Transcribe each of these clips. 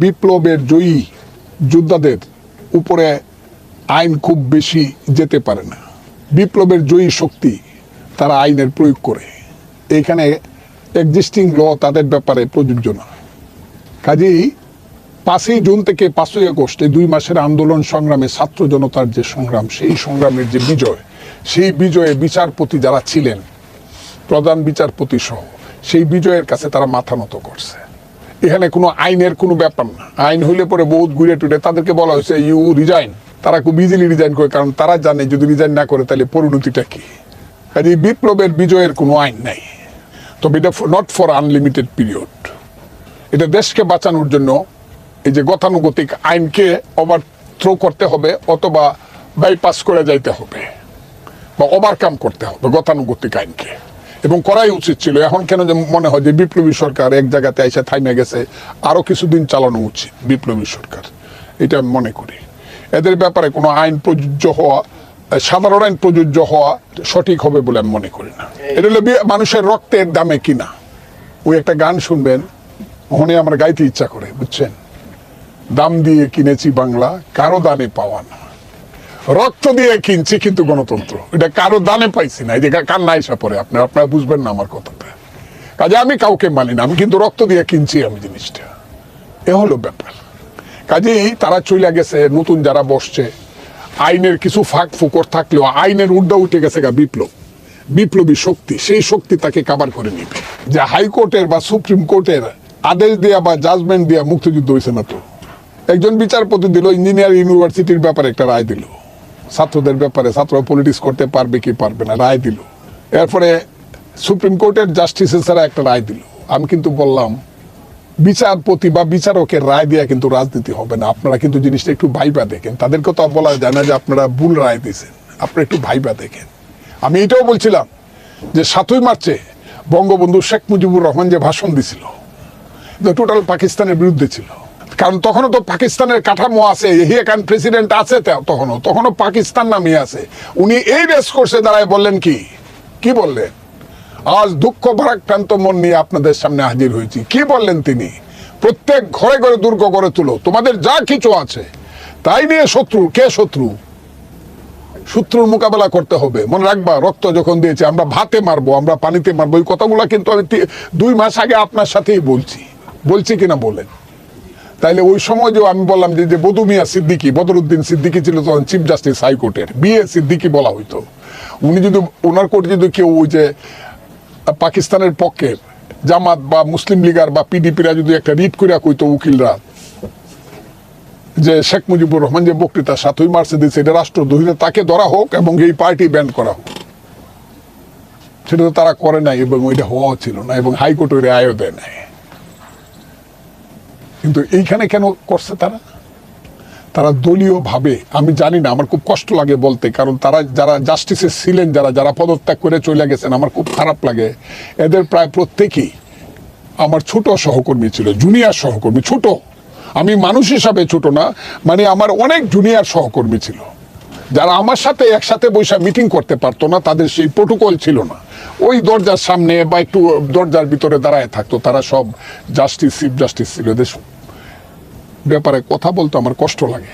বিপ্লবের জয়ী যোদ্ধাদের উপরে আইন খুব বেশি যেতে পারে না। বিপ্লবের জয়ী শক্তি তারা আইনের প্রয়োগ করে, এইখানে এক্সিস্টিং ল তাদের ব্যাপারে প্রযোজ্য না। কাজেই 5ই জুন থেকে 5ই আগস্ট এই 2 মাসের আন্দোলন সংগ্রামে ছাত্র জনতার যে সংগ্রাম, সেই সংগ্রামের যে বিজয়, সেই বিজয়ে বিচারপতি যারা ছিলেন, প্রধান বিচারপতি সহ, সেই বিজয়ের কাছে তারা মাথা নত করছে। এখানে কোনো আইনের কোনো ব্যাপার না। আইন হইলে পরে বহুত ঘুরে টুরে তাদেরকে বলা হয়েছে ইউ রিজাইন। তারা খুব ইজিলি রিজাইন করে, কারণ তারা জানে যদি রিজাইন না করে তাহলে পরিণতিটা কি। কাজে বিপ্লবের বিজয়ের কোনো আইন নাই, তবে এটা নট ফর আনলিমিটেড পিরিয়ড। এটা দেশকে বাঁচানোর জন্য এই যে গতানুগতিক আইনকে ওভারথ্রো করতে হবে, অথবা বাইপাস করে যাইতে হবে বা ওভারকাম করতে হবে গতানুগতিক আইনকে, এবং করাই উচিত ছিল। এখন কেন যে মনে হয় যে বিপ্লবী সরকার এক জায়গাতে এসে থাইমে গেছে, আরো কিছুদিন চালানো উচিত বিপ্লবী সরকার, এটা আমি মনে করি। এদের ব্যাপারে কোনো আইন প্রযোজ্য হওয়া, সাধারণ আইন প্রযোজ্য হওয়া সঠিক হবে বলে আমি মনে করি না। এটা হলো মানুষের রক্তের দামে কিনা। ওই একটা গান শুনবেন, ওখানে আমার গাইতে ইচ্ছা করে, বুঝছেন? দাম দিয়ে কিনেছি বাংলা, কারো দানে পাওয়া না। রক্ত দিয়ে কিনছি কিন্তু গণতন্ত্র, এটা কারো দানে পাইছি না। এই যে কান্না এসে পড়ে, আপনারা বুঝবেন না আমার কথাটা। কাজে আমি কাউকে মানি না, আমি কিন্তু রক্ত দিয়ে কিনছি আমি জিনিসটা। এ হলো ব্যাপার। কাজেই তারা চলে গেছে, নতুন যারা বসছে, আইনের কিছু ফাঁক ফুকর থাকলেও আইনের ঊর্ধ্বে উঠে গেছে গা বিপ্লবী শক্তি। সেই শক্তি তাকে কাভার করে নিবে। যে হাইকোর্টের বা সুপ্রিম কোর্টের আদেশ দেয়া বা জাজমেন্ট দেয়া মুক্তিযুদ্ধ হয়েছে না তো। একজন বিচারপতি দিল, ইঞ্জিনিয়ার ইউনিভার্সিটির ব্যাপারে একটা রায় দিল, ছাত্রদের ব্যাপারে, ছাত্ররা পলিটিক্স করতে পারবে কি পারবে না রায় দিল। এরপরে সুপ্রিম কোর্টের জাস্টিসের ছাড়া একটা রায় দিল। আমি কিন্তু বললাম, বিচারপতি বা বিচারকের রায় দেওয়া কিন্তু রাজনীতি হবে না। আপনারা কিন্তু জিনিসটা একটু ভাইবা দেখেন। তাদেরকে তো বলা যায় না যে আপনারা ভুল রায় দিয়েছেন, আপনারা একটু ভাইবা দেখেন। আমি এটাও বলছিলাম যে 7ই মার্চে বঙ্গবন্ধু শেখ মুজিবুর রহমান যে ভাষণ দিছিল, টোটাল পাকিস্তানের বিরুদ্ধে ছিল। কারণ তখনও তো পাকিস্তানের কাঠামো আছে, হিয়াকান প্রেসিডেন্ট আছে, তখনও পাকিস্তান নামে আছে। উনি এই রেস কোর্সে দাঁড়ায় বললেন কি বললেন? আজ দুঃখ ভারাক্রান্ত মন নিয়ে আপনাদের সামনে হাজির হয়েছি। কি বললেন তিনি? প্রত্যেক ঘরে ঘরে দুর্গ গড়ে তুলো, তোমাদের যা কিছু আছে তাই নিয়ে শত্রু। কে শত্রু? শত্রুর মোকাবেলা করতে হবে। মনে রাখবা, রক্ত যখন দিয়েছে, আমরা ভাতে মারবো, আমরা পানিতে মারবো, এই কথাগুলো কিন্তু আমি 2 মাস আগে আপনার সাথেই বলছি কিনা বলেন? তাইলে ওই সময় যে আমি বললাম যে বদরুদ্দিন সিদ্দিকী ছিল তখন চিফ জাস্টিস হাইকোর্টের, বিএ সিদ্দিকী বলা হইতো। উনি যদি ওনার কোর্টে যদি কেউ ওই যে পাকিস্তানের পক্ষের জামাত বা মুসলিম লীগার বা পিডিপিরা যদি একটা রিট করে কইতো উকিলরা যে শেখ মুজিবুর রহমান যে বক্তৃতা 7ই মার্চে দিয়েছে এটা রাষ্ট্রদ্রোহী, তাকে ধরা হোক এবং এই পার্টি ব্যান্ড করা হোক, সেটা তো তারা করে নাই এবং ওইটা হওয়া ছিল না, এবং হাইকোর্ট ওই রায়ও দেয় নাই। কিন্তু এইখানে কেন করছে তারা দলীয় ভাবে? আমি জানি না, আমার খুব কষ্ট লাগে বলতে, কারণ তারা যারা জাস্টিসে ছিলেন, যারা পদত্যাগ করে চলে গেছেন, আমার খুব খারাপ লাগে। এদের প্রায় প্রত্যেকেই আমার ছোট সহকর্মী ছিল, জুনিয়র সহকর্মী। ছোট, আমি মানুষ হিসাবে ছোট না, মানে আমার অনেক জুনিয়র সহকর্মী ছিল, যারা আমার সাথে একসাথে বসে মিটিং করতে পারতো না, তাদের সেই প্রোটোকল ছিল না। ওই দরজার সামনে বা একটু দরজার ভিতরে দাঁড়ায় থাকতো। তারা সব জাস্টিস, চিফ জাস্টিস ছিল। এদের ব্যাপারে কথা বলতে আমার কষ্ট লাগে।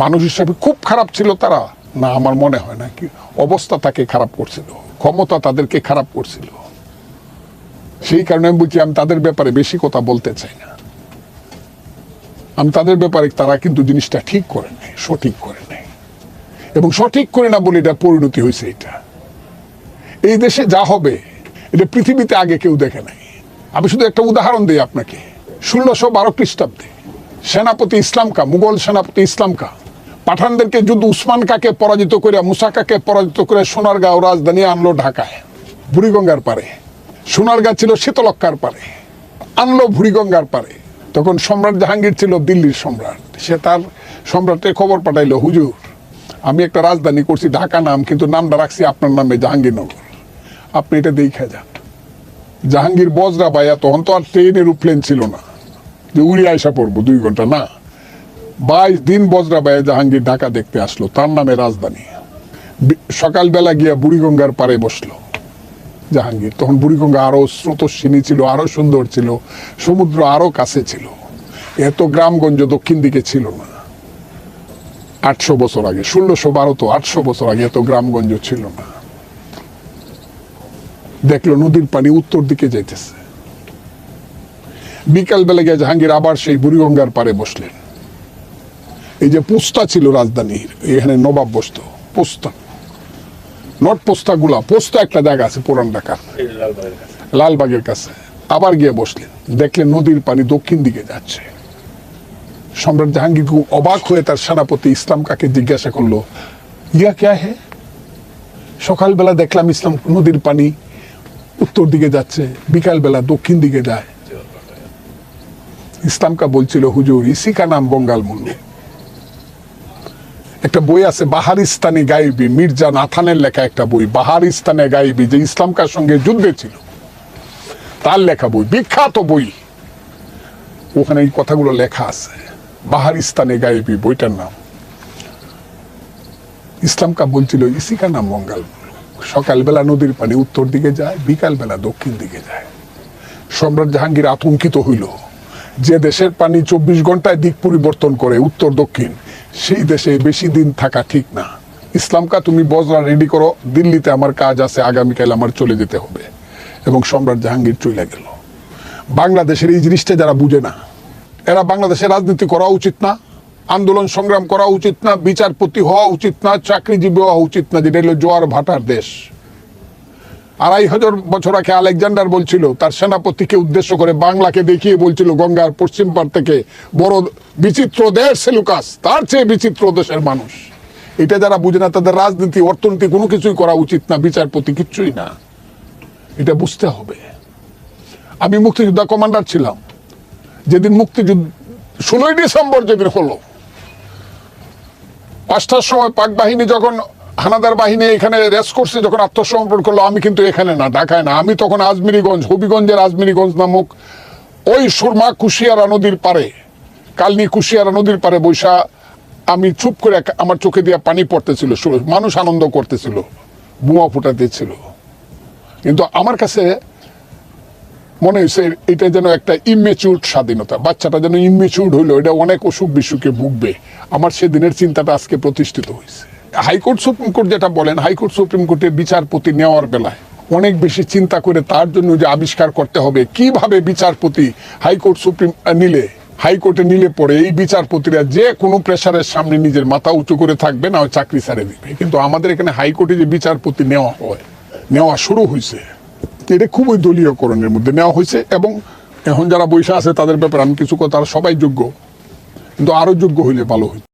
মানুষ হিসাবে খুব খারাপ ছিল তারা না, আমার মনে হয় না। কি অবস্থা তাকে খারাপ করছিল, ক্ষমতা তাদেরকে খারাপ করছিল। সেই কারণে আমি বলছি, আমি তাদের ব্যাপারে বেশি কথা বলতে চাই না। আমি তাদের ব্যাপারে, তারা কিন্তু জিনিসটা ঠিক করে নেয়, সঠিক করে নেয়, এবং সঠিক করে না বলে এটা পরিণতি হয়েছে। এটা এই দেশে যা হবে, এটা পৃথিবীতে আগে কেউ দেখে নাই। আমি শুধু একটা উদাহরণ দিই আপনাকে। 1612 খ্রিস্টাব্দে সেনাপতি ইসলাম খাঁ, মুঘল সেনাপতি ইসলাম খাঁ পাঠানদেরকে যুদ্ধ, উসমান খাঁকে পরাজিত করে, মুসা খাঁকে পরাজিত করে সোনারগাঁও রাজধানী আনলো ঢাকায়, বুড়িগঙ্গার পারে। সোনারগাঁ ছিল শীতলক্ষ্যার পারে, আনলো বুড়িগঙ্গার পারে। তখন সম্রাট জাহাঙ্গীর ছিল দিল্লির সম্রাট। সে তার সম্রাটের খবর পাঠাইলো, হুজুর আমি একটা রাজধানী করছি ঢাকা নাম, কিন্তু নামটা রাখছি আপনার নামে জাহাঙ্গীরনগর, আপনি এটা দেখে যান। জাহাঙ্গীর বজরা বাইয়া, তখন তো আর ট্রেন এরোপ্লেন ছিল না যে উড়ে আইসা পড়বো 2 ঘন্টা, না, 22 দিন বজরা বাইয়া জাহাঙ্গীর ঢাকা দেখতে আসলো, তার নামে রাজধানী। সকালবেলা গিয়া বুড়িগঙ্গার পারে বসলো জাহাঙ্গীর। তখন বুড়িগঙ্গা আরো স্রোতস্বিনী ছিল, আরো সুন্দর ছিল, সমুদ্র আরো কাছে ছিল। এত গ্রামগঞ্জ দক্ষিণ দিকে ছিল না 800 বছর আগে, 1612 তো 800 বছর আগে এত গ্রামগঞ্জ ছিল না। দেখলো নদীর পানি উত্তর দিকে যাইতেছে। বিকাল বেলা গিয়ে জাহাঙ্গীর আবার সেই বুড়িগঙ্গার পারে বসলেন। এই যে পোস্তা ছিল রাজধানীর, এখানে নবাব বসতো। পোস্তা, নট পোস্তা গুলা, পোস্তা একটা জায়গা আছে পুরান ঢাকার, লালবাগের কাছে। আবার গিয়ে বসলেন, দেখলেন নদীর পানি দক্ষিণ দিকে যাচ্ছে। সম্রাট জাহাঙ্গীর খুব অবাক হয়ে তার সেনাপতি ইসলাম কাকে জিজ্ঞাসা করলো, ইয়া ক্যা হে? সকালবেলা দেখলাম ইসলাম নদীর পানি উত্তর দিকে যাচ্ছে, বিকালবেলা দক্ষিণ দিকে যায়। ইসলাম কা বলছিল, হুজুর ইসি কা নাম বঙ্গাল মুল্লু। একটা বই আছে বাহারিস্তানি গাইবি, মির্জা নাথানের লেখা একটা বই, বাহারিস্তানে গাইবি, যে ইসলাম কার সঙ্গে যুদ্ধে ছিল, তার লেখা বই, বিখ্যাত বই। ওখানে এই কথাগুলো লেখা আছে, বাহারিস্তানে গাইবি বইটার নাম। ইসলাম কা বলছিল ইসি কা নাম বঙ্গাল মুল্লু। সকালবেলা নদীর পানি উত্তর দিকে যায়, বিকালবেলা দক্ষিণ দিকে যায়। সম্রাট জাহাঙ্গীর আতঙ্কিত হইল, যে দেশের পানি 24 ঘন্টায় দিক পরিবর্তন করে উত্তর দক্ষিণ, সেই দেশে বেশি দিন থাকা ঠিক না। ইসলাম কা তুমি বজরা রেডি করো, দিল্লিতে আমার কাজ আছে, আগামীকাল আমার চলে যেতে হবে। এবং সম্রাট জাহাঙ্গীর চলে গেল। বাংলাদেশের এই জিনিসটা যারা বুঝে না, এরা বাংলাদেশে রাজনীতি করা উচিত না, আন্দোলন সংগ্রাম করা উচিত না, বিচারপতি হওয়া উচিত না, চাকরিজীবী হওয়া উচিত না, যেটা হলো জোয়ার ভাটার দেশ। 2500 বছর আগে আলেকজান্ডার বলছিল, তার সেনাপতিকে উদ্দেশ্য করে বাংলাকে দেখিয়ে বলছিল, গঙ্গার পশ্চিম পার থেকে বড় বিচিত্র দেশ সেলুকাস, তার চেয়ে বিচিত্র দেশের মানুষ। এটা যারা বুঝে না, তাদের রাজনীতি অর্থনীতি কোনো কিছুই করা উচিত না, বিচারপতি কিচ্ছুই না। এটা বুঝতে হবে। আমি মুক্তিযোদ্ধা কমান্ডার ছিলাম। যেদিন মুক্তিযুদ্ধ 16ই ডিসেম্বর যেদিন হলো, 5টার সময় পাক বাহিনী যখন হানাদার বাহিনী এখানে রেস করছে, যখন আত্মসমর্পণ করলো, আমি কিন্তু এখানে না, ঢাকায় না, আমি তখন আজমিরিগঞ্জ, হবিগঞ্জের আজমিরিগঞ্জ নামক ওই সুরমা কুশিয়ারা নদীর পারে, কালনি কুশিয়ারা নদীর পারে বৈশা আমি চুপ করে, আমার চোখে দিয়ে পানি পড়তেছিল, মানুষ আনন্দ করতেছিল, বোমা ফুটাতেছিল। কিন্তু আমার কাছে মনে হয়েছে এটা যেন একটা ইমেচিউর স্বাধীনতা, বাচ্চাটা যেন ইমেচিউর হইলো, এটা অনেক অসুখ বিসুখে ভুগবে। আমার সেদিনের চিন্তাটা আজকে প্রতিষ্ঠিত হয়েছে। হাইকোর্ট সুপ্রিম কোর্ট যেটা বলেন, হাইকোর্ট সুপ্রিম কোর্টের বিচারপতি নেওয়ার বেলায় অনেক বেশি চিন্তা করে তার জন্য যে আবিষ্কার করতে হবে কিভাবে বিচারপতি হাইকোর্ট সুপ্রিম নিলে, হাইকোর্টে নিলে পরে এই বিচারপতিরা যে কোনো প্রেসারের সামনে নিজের মাথা উঁচু করে থাকবে, না চাকরি ছেড়ে দিবে। কিন্তু আমাদের এখানে হাইকোর্টে যে বিচারপতি নেওয়া হয়, নেওয়া শুরু হয়েছে, এটা খুবই দলীয়করণের মধ্যে নেওয়া হয়েছে। এবং এখন যারা বৈশা আছে তাদের ব্যাপারে আমি কিছু কথা, তারা সবাই যোগ্য, কিন্তু আরো যোগ্য হইলে ভালো হইত।